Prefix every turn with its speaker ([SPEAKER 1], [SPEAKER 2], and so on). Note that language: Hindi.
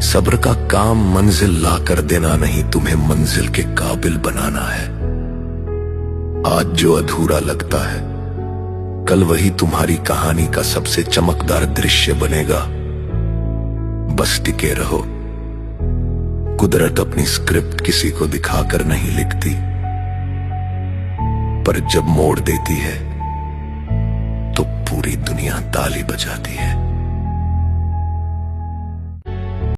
[SPEAKER 1] सब्र का काम मंजिल ला कर देना नहीं, तुम्हें मंजिल के काबिल बनाना है। आज जो अधूरा लगता है, कल वही तुम्हारी कहानी का सबसे चमकदार दृश्य बनेगा। बस टिके रहो। कुदरत अपनी स्क्रिप्ट किसी को दिखाकर नहीं लिखती, पर जब मोड़ देती है तो पूरी दुनिया ताली बजाती है।